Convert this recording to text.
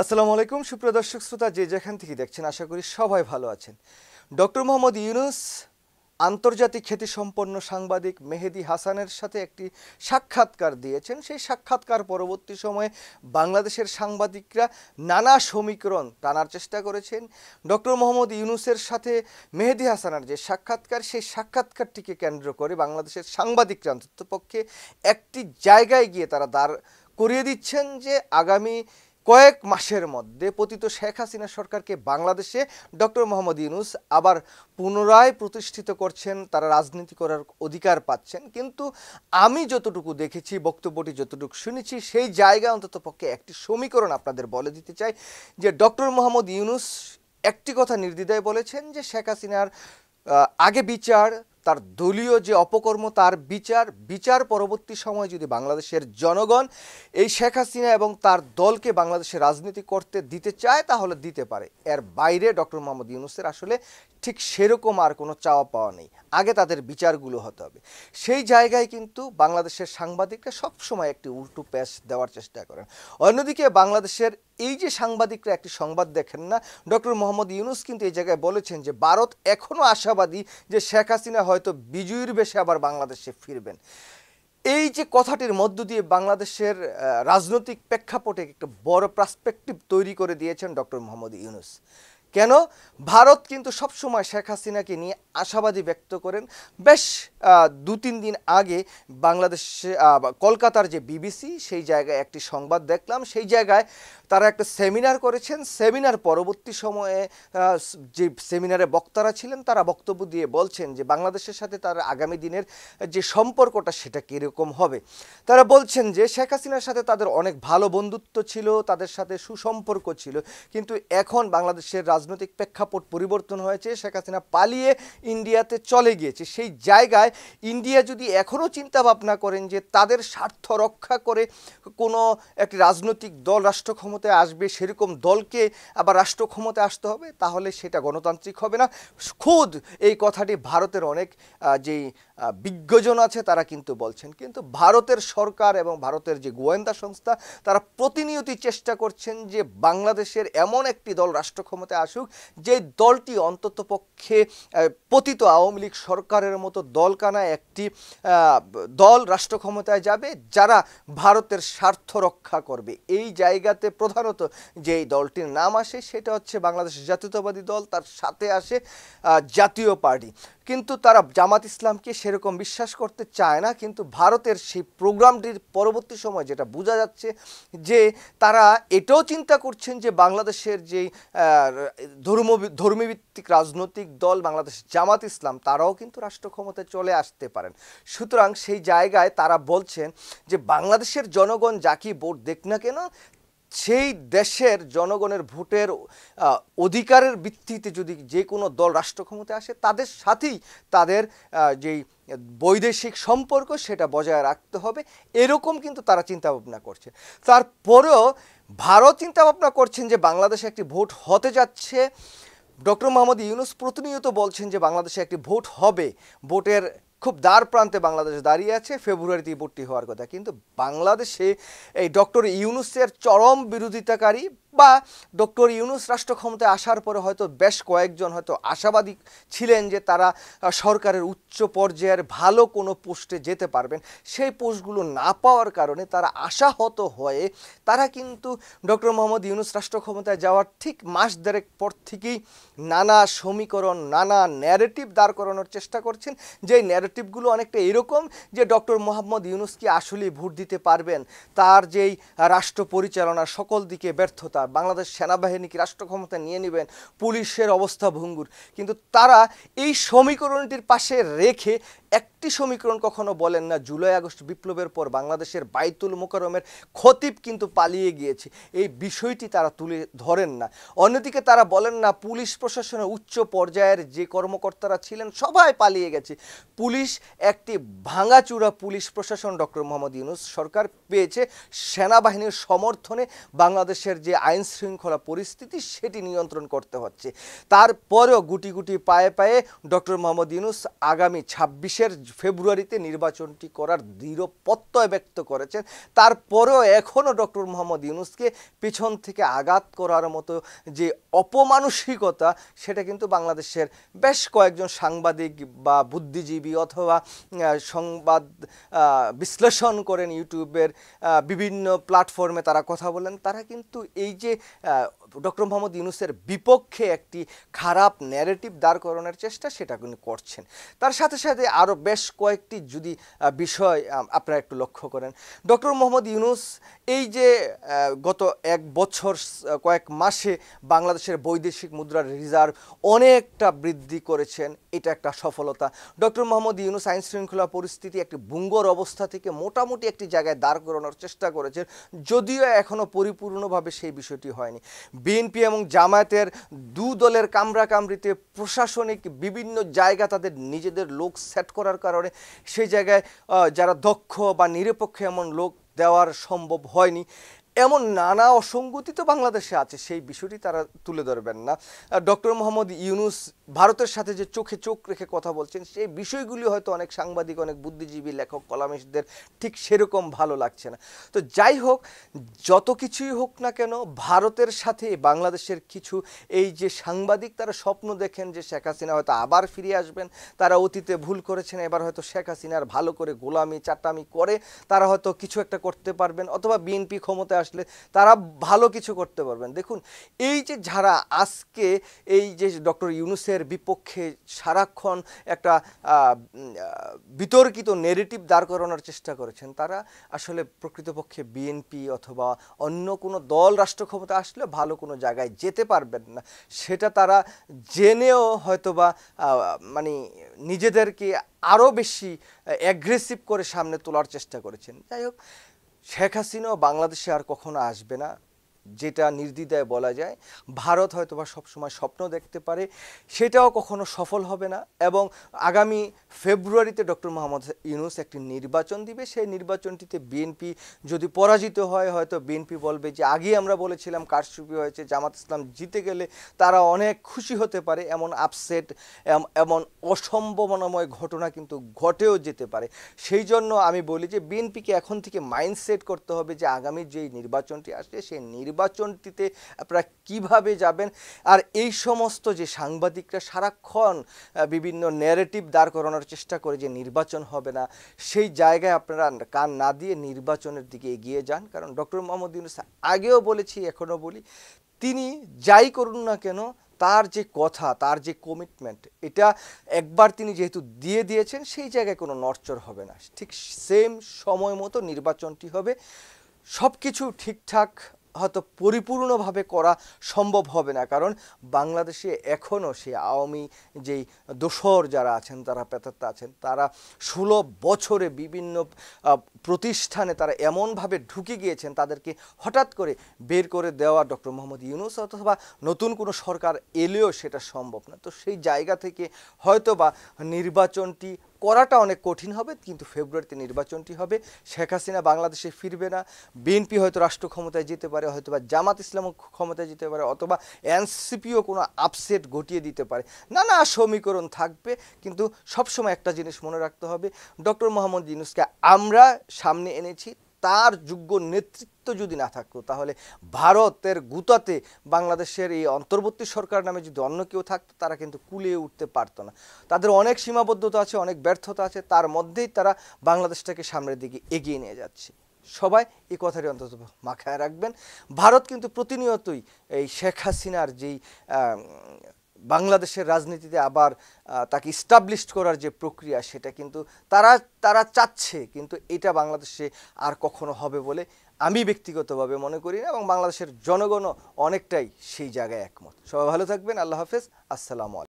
আসসালামু আলাইকুম সুপ্রিয় দর্শক শ্রোতা, যে যেখান থেকে দেখছেন আশা করি সবাই ভালো আছেন। ডক্টর মোহাম্মদ ইউনূস আন্তর্জাতিক খ্যাতিসম্পন্ন সাংবাদিক মেহেদী হাসানের সাথে একটি সাক্ষাৎকার দিয়েছেন। সেই সাক্ষাৎকার পরবর্তী সময়ে বাংলাদেশের সাংবাদিকরা নানা সমীকরণ টানার চেষ্টা করেছেন। ডক্টর মোহাম্মদ ইউনূসের সাথে মেহেদী হাসানের যে সাক্ষাৎকার, সেই সাক্ষাৎকারটিকে কেন্দ্র করে বাংলাদেশের সাংবাদিকরা অন্ততপক্ষে একটি জায়গায় গিয়ে তারা দাঁড় করিয়ে দিচ্ছেন যে আগামী কয়েক মাসের মধ্যে পতিত শেখ হাসিনা সরকারকে বাংলাদেশে ডক্টর মোহাম্মদ ইউনূস আবার পুনরায় প্রতিষ্ঠিত করছেন, তারা রাজনীতি করার অধিকার পাচ্ছেন। কিন্তু আমি যতটুকু দেখেছি, বক্তব্যটি যতটুকু শুনেছি, সেই জায়গায় অন্ততপক্ষে একটি সমীকরণ আপনাদের বলে দিতে চাই যে ডক্টর মোহাম্মদ ইউনূস একটি কথা নির্দ্বিধায় বলেছেন যে শেখ হাসিনার আগে বিচার, তার দলীয় যে অপকর্ম তার বিচার পরবর্তী সময় যদি বাংলাদেশের জনগণ এই শেখ হাসিনা এবং তার দলকে বাংলাদেশে রাজনীতি করতে দিতে চায় তাহলে দিতে পারে। এর বাইরে ডক্টর মোহাম্মদ ইউনূসের আসলে ঠিক সেরকম আর কোনো চাওয়া পাওয়া নেই। আগে তাদের বিচারগুলো হতে হবে। সেই জায়গায় কিন্তু বাংলাদেশের সাংবাদিকরা সবসময় একটি উল্টো প্যাচ দেওয়ার চেষ্টা করেন। অন্যদিকে বাংলাদেশের এই যে সাংবাদিকরা একটি সংবাদ দেখেন না, ডক্টর মোহাম্মদ ইউনূস কিন্তু এই জায়গায় বলেছেন যে ভারত এখনও আশাবাদী যে শেখ হাসিনা হয়তো বিজয়ীর বেশে আবার বাংলাদেশে ফিরবেন। এই যে কথাটির মধ্য দিয়ে বাংলাদেশের রাজনৈতিক প্রেক্ষাপটে একটা বড় পার্সপেক্টিভ তৈরি করে দিয়েছেন ডক্টর মোহাম্মদ ইউনূস। কেন? ভারত কিন্তু সবসময় শেখ হাসিনাকে নিয়ে আশাবাদী ব্যক্ত করেন। বেশ 2-3 দিন আগে বাংলাদেশে কলকাতার যে বিবিসি, সেই জায়গায় একটি সংবাদ দেখলাম। সেই জায়গায় তারা একটা সেমিনার করেছেন। সেমিনার পরবর্তী সময়ে যে সেমিনারে বক্তারা ছিলেন তারা বক্তব্য দিয়ে বলছেন যে বাংলাদেশের সাথে তার আগামী দিনের যে সম্পর্কটা সেটা কীরকম হবে। তারা বলছেন যে শেখ হাসিনার সাথে তাদের অনেক ভালো বন্ধুত্ব ছিল, তাদের সাথে সুসম্পর্ক ছিল, কিন্তু এখন বাংলাদেশের রাজনৈতিক প্রেক্ষাপট পরিবর্তন হয়েছে। শেখ হাসিনা পালিয়ে ইন্ডিয়াতে চলে গিয়েছে। সেই জায়গায় ইন্ডিয়া যদি এখনও চিন্তা ভাবনা করেন যে তাদের স্বার্থ রক্ষা করে কোনো একটি রাজনৈতিক দল রাষ্ট্র ক্ষমতায় আসবে, সেরকম দলকে আবার রাষ্ট্র ক্ষমতায় আসতে হবে, তাহলে সেটা গণতান্ত্রিক হবে না। খুদ এই কথাটি ভারতের অনেক যেই বিজ্ঞজন আছে তারা কিন্তু বলছেন। কিন্তু ভারতের সরকার এবং ভারতের যে গোয়েন্দা সংস্থা তারা প্রতিনিয়ত চেষ্টা করছেন যে বাংলাদেশের এমন একটি দল রাষ্ট্র ক্ষমতায় আসুক যে দলটি অন্ততপক্ষে পতিত আওয়ামী লীগ সরকারের মতো দলকানা একটি দল রাষ্ট্র ক্ষমতায় যাবে যারা ভারতের স্বার্থ রক্ষা করবে। এই জায়গাতে প্রধানত যেই দলটির নাম আসে সেটা হচ্ছে বাংলাদেশ জাতীয়তাবাদী দল, তার সাথে আসে জাতীয় পার্টি। কিন্তু তারা জামাত ইসলামকে সেরকম বিশ্বাস করতে চায় না। কিন্তু ভারতের সেই প্রোগ্রামটির পরবর্তী সময় যেটা বোঝা যাচ্ছে যে তারা এটাও চিন্তা করছেন যে বাংলাদেশের যেই ধর্মভিত্তিক রাজনৈতিক দল বাংলাদেশ জামাত ইসলাম, তারাও কিন্তু রাষ্ট্র ক্ষমতায় চলে আসতে পারেন। সুতরাং সেই জায়গায় তারা বলছেন যে বাংলাদেশের জনগণ যাকে ভোট দেখ না কেন, সেই দেশের জনগণের ভোটের অধিকারের ভিত্তিতে যদি যে কোনো দল রাষ্ট্র ক্ষমতায় আসে তাদের সাথেই তাদের যেই বৈদেশিক সম্পর্ক সেটা বজায় রাখতে হবে, এরকম কিন্তু তারা চিন্তাভাবনা করছে। তারপরেও ভারত চিন্তাভাবনা করছেন যে বাংলাদেশে একটি ভোট হতে যাচ্ছে। ডক্টর মোহাম্মদ ইউনূস প্রতিনিয়ত বলছেন যে বাংলাদেশে একটি ভোট হবে, ভোটের খুব দ্বার প্রান্তে বাংলাদেশ দাঁড়িয়ে আছে, ফেব্রুয়ারিতে ভোটটি হওয়ার কথা। কিন্তু বাংলাদেশে এই ডক্টর ইউনূসের চরম বিরোধিতাকারী বা ডক্টর ইউনূস রাষ্ট্র ক্ষমতায় আসার পরে হয়তো বেশ কয়েকজন হয়তো আশাবাদী ছিলেন যে তারা সরকারের উচ্চ পর্যায়ের ভালো কোনো পোস্টে যেতে পারবেন, সেই পোস্টগুলো না পাওয়ার কারণে তারা আশাহত হয়ে তারা কিন্তু ডক্টর মোহাম্মদ ইউনূস রাষ্ট্র ক্ষমতায় যাওয়ার ঠিক মাস দেড়েক পর থেকেই নানা সমীকরণ, নানা ন্যারেটিভ দাঁড় করানোর চেষ্টা করছেন। যেই ন্যারেটিভগুলো অনেকটা এরকম যে ডক্টর মোহাম্মদ ইউনূস কি আসলেই ভোট দিতে পারবেন, তার যেই রাষ্ট্র পরিচালনার সকল দিকে ব্যর্থতা, বাংলাদেশ সেনাবাহিনী কি রাষ্ট্র ক্ষমতা নিয়ে নেবেন, পুলিশের অবস্থা ভঙ্গুর। কিন্তু তারা এই সমীকরণটির পাশে রেখে একটি সমীকরণ কখনো বলেন না জুলাই আগস্ট বিপ্লবের পর বাংলাদেশের বাইতুল মোকাররমের খতিব কিন্তু পালিয়ে গিয়েছে, এই বিষয়টি তারা তুলে ধরেন না। অন্যদিকে তারা বলেন না পুলিশ প্রশাসনের উচ্চ পর্যায়ের যে কর্মকর্তারা ছিলেন সবাই পালিয়ে গেছে। পুলিশ একটি ভাঙাচুরা পুলিশ প্রশাসন ডক্টর মোহাম্মদ ইউনূস সরকার পেয়েছে, সেনাবাহিনীর সমর্থনে বাংলাদেশের যে আইন শৃঙ্খলা পরিস্থিতি সেটি নিয়ন্ত্রণ করতে হচ্ছে। তারপরেও গুটি গুটি পায়ে পায়ে ডক্টর মোহাম্মদ ইউনূস আগামী ২৬ 20-এর ফেব্রুয়ারিতে নির্বাচনটি করার দৃঢ় প্রত্যয় ব্যক্ত করেছেন। তারপরেও এখনও ডক্টর মোহাম্মদ ইউনূসকে পিছন থেকে আঘাত করার মতো যে অপমানসিকতা, সেটা কিন্তু বাংলাদেশের বেশ কয়েকজন সাংবাদিক বা বুদ্ধিজীবী অথবা সংবাদ বিশ্লেষণ করেন ইউটিউবের বিভিন্ন প্ল্যাটফর্মে তারা কথা বলেন, তারা কিন্তু এই যে ডক্টর মোহাম্মদ ইউনূসের বিপক্ষে একটি খারাপ ন্যারেটিভ দাঁড় করানোর চেষ্টা, সেটা কিন্তু করছেন। তার সাথে সাথে আরও বেশ কয়েকটি যদি বিষয় আপনারা একটু লক্ষ্য করেন, ডক্টর মোহাম্মদ ইউনূস এই যে গত এক বছর কয়েক মাসে বাংলাদেশের বৈদেশিক মুদ্রার রিজার্ভ অনেকটা বৃদ্ধি করেছেন, এটা একটা সফলতা। ডক্টর মোহাম্মদ ইউনূস আইন শৃঙ্খলা পরিস্থিতি একটি ভঙ্গুর অবস্থা থেকে মোটামুটি একটি জায়গায় দাঁড় করানোর চেষ্টা করেছেন, যদিও এখনও পরিপূর্ণভাবে সেই বিষয়টি হয়নি। বিএনপি এবং জামায়াতের দু দলের কামড়াকামড়িতে প্রশাসনিক বিভিন্ন জায়গা তাদের নিজেদের লোক সেট করার কারণে সেই জায়গায় যারা দক্ষ বা নিরপেক্ষ এমন লোক দেওয়ার সম্ভব হয়নি। এমন নানা অসঙ্গতি তো বাংলাদেশে আছে, সেই বিষয়টি তারা তুলে ধরবেন না। ডক্টর মোহাম্মদ ইউনূস ভারতের সাথে যে চোখে চোখ রেখে কথা বলছেন, সেই বিষয়গুলি হয়তো অনেক সাংবাদিক, অনেক বুদ্ধিজীবী, লেখক, কলামিস্টদের ঠিক সেরকম ভালো লাগছে না। তো যাই হোক, যত কিছুই হোক না কেন, ভারতের সাথে বাংলাদেশের কিছু এই যে সাংবাদিক, তারা স্বপ্ন দেখেন যে শেখ হাসিনা হয়তো আবার ফিরে আসবেন। তারা অতীতে ভুল করেছেন, এবার হয়তো শেখ হাসিনার ভালো করে গোলামি চাটামি করে তারা হয়তো কিছু একটা করতে পারবেন, অথবা বিএনপি ক্ষমতায় আসলে তারা ভালো কিছু করতে পারবেন। দেখুন, এই যে যারা আজকে এই যে ডক্টর ইউনূসের বিপক্ষে সারাক্ষণ একটা বিতর্কিত নেগেটিভ দাঁড় করানোর চেষ্টা করেছেন, তারা আসলে প্রকৃতপক্ষে বিএনপি অথবা অন্য কোনো দল রাষ্ট্র ক্ষমতা আসলে ভালো কোনো জায়গায় যেতে পারবেন না। সেটা তারা জেনেও হয়তোবা মানে নিজেদেরকে আরও বেশি অ্যাগ্রেসিভ করে সামনে তোলার চেষ্টা করেছেন। যাই হোক, শেখ হাসিনাও বাংলাদেশে আর কখনো আসবে না, যেটা নির্দ্বিধায় বলা যায়। ভারত হয়তোবা সবসময় স্বপ্ন দেখতে পারে, সেটাও কখনো সফল হবে না। এবং আগামী ফেব্রুয়ারিতে ডক্টর মোহাম্মদ ইউনূস একটি নির্বাচন দিবে, সেই নির্বাচনটিতে বিএনপি যদি পরাজিত হয়, হয়তো বিএনপি বলবে যে আগেই আমরা বলেছিলাম কারচুপি হয়েছে, জামাত ইসলাম জিতে গেলে তারা অনেক খুশি হতে পারে। এমন আপসেট, এমন অসম্ভাবনাময় ঘটনা কিন্তু ঘটেও যেতে পারে। সেই জন্য আমি বলি যে বিএনপিকে এখন থেকে মাইন্ডসেট করতে হবে যে আগামী যেই নির্বাচনটি আসবে, সেই নির্বাচনটিতে আপনারা কিভাবে যাবেন। আর এই সমস্ত যে সাংবাদিকরা সারাক্ষণ বিভিন্ন ন্যারেটিভ দাঁড় করানোর চেষ্টা করে যে নির্বাচন হবে না, সেই জায়গায় আপনারা কান না দিয়ে নির্বাচনের দিকে এগিয়ে যান। কারণ ডক্টর মোহাম্মদ ইউনূস, আগেও বলেছি এখনও বলি, তিনি যাই করুন না কেন, তার যে কথা, তার যে কমিটমেন্ট, এটা একবার তিনি যেহেতু দিয়ে দিয়েছেন, সেই জায়গায় কোনো নড়চড় হবে না। ঠিক সেম সময় মতো নির্বাচনটি হবে। সব কিছু ঠিকঠাক হয়তো পরিপূর্ণভাবে করা সম্ভব হবে না, কারণ বাংলাদেশে এখনও সেই আওয়ামী যেই দোসর যারা আছেন, তারা পেতাত্তা আছেন, তারা 16 বছরে বিভিন্ন প্রতিষ্ঠানে তারা এমনভাবে ঢুকে গিয়েছেন, তাদেরকে হঠাৎ করে বের করে দেওয়া ডক্টর মোহাম্মদ ইউনূস অথবা নতুন কোনো সরকার এলেও সেটা সম্ভব না। তো সেই জায়গা থেকে হয়তো বা নির্বাচনটি করাটা অনেক কঠিন হবে, কিন্তু ফেব্রুয়ারিতে নির্বাচনটি হবে। শেখ হাসিনা বাংলাদেশে ফিরবে না, বিএনপি হয়তো রাষ্ট্র ক্ষমতায় যেতে পারে, হয়তো বা জামাত ইসলামও ক্ষমতায় যেতে পারে, অথবা এনসিপিও কোনো আপসেট ঘটিয়ে দিতে পারে। নানা সমীকরণ থাকবে, কিন্তু সবসময় একটা জিনিস মনে রাখতে হবে, ডক্টর মোহাম্মদ ইউনূসকে আমরা সামনে এনেছি। তার যোগ্য নেতৃত্ব যদি না থাকতো, তাহলে ভারতের গুতাতে বাংলাদেশের এই অন্তর্বর্তী সরকার নামে যদি অন্য কেউ থাকতো, তারা কিন্তু কুলিয়ে উঠতে পারতো না। তাদের অনেক সীমাবদ্ধতা আছে, অনেক ব্যর্থতা আছে, তার মধ্যেই তারা বাংলাদেশটাকে সামনের দিকে এগিয়ে নিয়ে যাচ্ছে। সবাই এই কথাটি অন্তত মাথায় রাখবেন। ভারত কিন্তু প্রতিনিয়তই এই শেখ হাসিনার যেই বাংলাদেশের রাজনীতিতে আবার তাকে ইস্টাবলিশড করার যে প্রক্রিয়া, সেটা কিন্তু তারা চাচ্ছে, কিন্তু এটা বাংলাদেশে আর কখনো হবে বলে আমি ব্যক্তিগতভাবে মনে করি না, এবং বাংলাদেশের জনগণও অনেকটাই সেই জায়গায় একমত। সবাই ভালো থাকবেন। আল্লাহ হাফেজ। আসসালামু আলাইকুম।